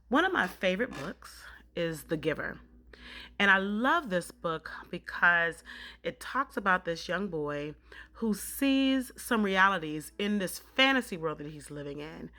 One of my favorite books is The Giver. And I love this book because it talks about this young boy who sees some realities in this fantasy world that he's living in.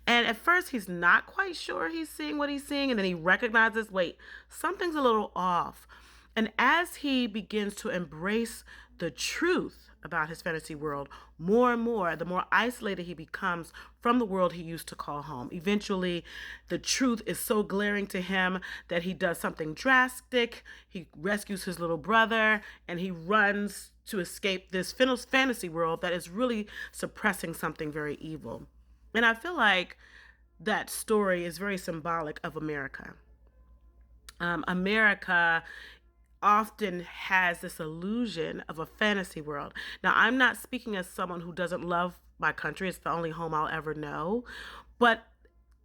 And at first, he's not quite sure he's seeing what he's seeing. And then he recognizes, wait, something's a little off. And as he begins to embrace the truth about his fantasy world more and more, the more isolated he becomes from the world he used to call home. Eventually, the truth is so glaring to him that he does something drastic. He rescues his little brother and he runs to escape this fantasy world that is really suppressing something very evil. And I feel like that story is very symbolic of America. America often has this illusion of a fantasy world. Now, I'm not speaking as someone who doesn't love my country. It's the only home I'll ever know. But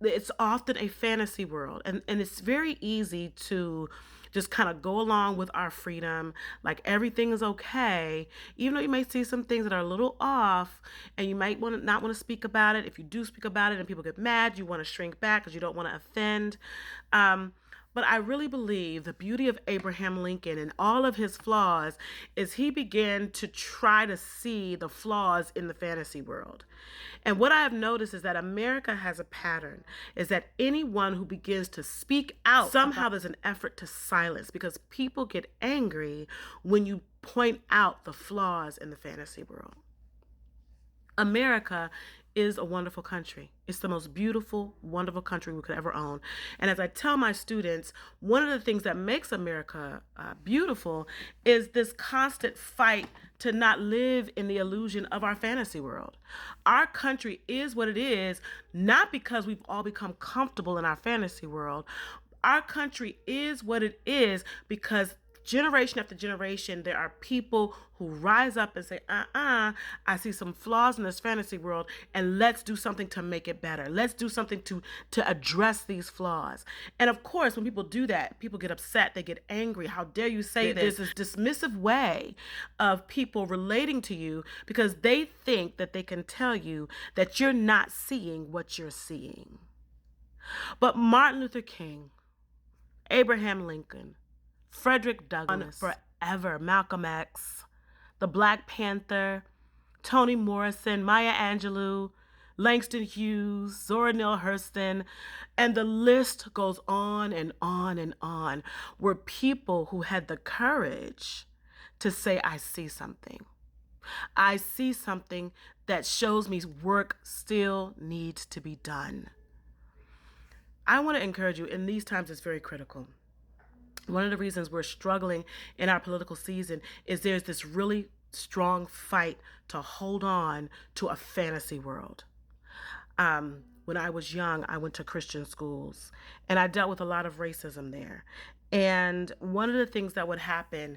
it's often a fantasy world. And it's very easy to just kind of go along with our freedom, like everything is okay, even though you may see some things that are a little off and you might not want to speak about it. If you do speak about it and people get mad, you want to shrink back because you don't want to offend. But I really believe the beauty of Abraham Lincoln and all of his flaws is he began to try to see the flaws in the fantasy world. And what I have noticed is that America has a pattern, is that anyone who begins to speak out, somehow there's an effort to silence because people get angry when you point out the flaws in the fantasy world. America is a wonderful country. It's the most beautiful, wonderful country we could ever own. And as I tell my students, one of the things that makes America beautiful is this constant fight to not live in the illusion of our fantasy world. Our country is what it is, not because we've all become comfortable in our fantasy world. Our country is what it is because generation after generation, there are people who rise up and say, I see some flaws in this fantasy world, and let's do something to make it better. Let's do something to address these flaws. And of course, when people do that, people get upset, they get angry. How dare you say this? There's this dismissive way of people relating to you because they think that they can tell you that you're not seeing what you're seeing. But Martin Luther King, Abraham Lincoln, Frederick Douglass, forever, Malcolm X, the Black Panther, Toni Morrison, Maya Angelou, Langston Hughes, Zora Neale Hurston, and the list goes on and on and on, were people who had the courage to say, I see something. I see something that shows me work still needs to be done. I want to encourage you, in these times it's very critical. One of the reasons we're struggling in our political season is there's this really strong fight to hold on to a fantasy world. When I was young, I went to Christian schools and I dealt with a lot of racism there. And one of the things that would happen,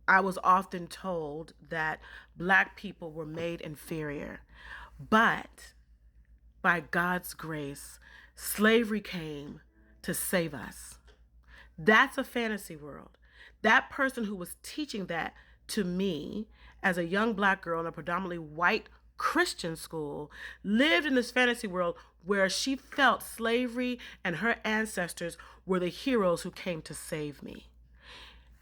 I was often told that Black people were made inferior. But by God's grace, slavery came to save us. That's a fantasy world. That person who was teaching that to me as a young Black girl in a predominantly white Christian school lived in this fantasy world where she felt slavery and her ancestors were the heroes who came to save me.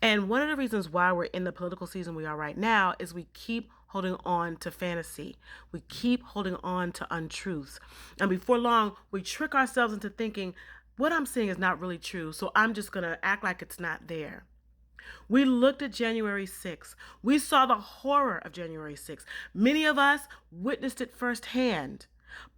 And one of the reasons why we're in the political season we are right now is we keep holding on to fantasy. We keep holding on to untruths. And before long, we trick ourselves into thinking, what I'm saying is not really true, so I'm just going to act like it's not there. We looked at January 6th. We saw the horror of January 6th. Many of us witnessed it firsthand.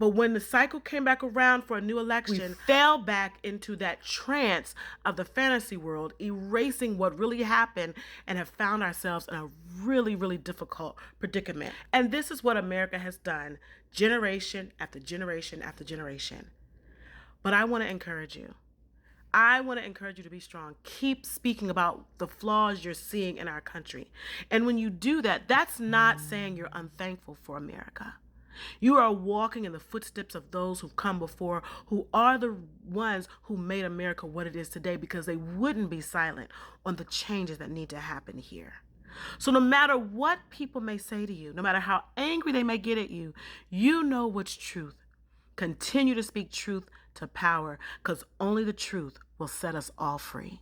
But when the cycle came back around for a new election, we fell back into that trance of the fantasy world, erasing what really happened, and have found ourselves in a really, really difficult predicament. And this is what America has done generation after generation after generation. But I want to encourage you. I want to encourage you to be strong. Keep speaking about the flaws you're seeing in our country. And when you do that, that's not saying you're unthankful for America. You are walking in the footsteps of those who've come before, who are the ones who made America what it is today because they wouldn't be silent on the changes that need to happen here. So no matter what people may say to you, no matter how angry they may get at you, you know what's truth. Continue to speak truth to power, because only the truth will set us all free.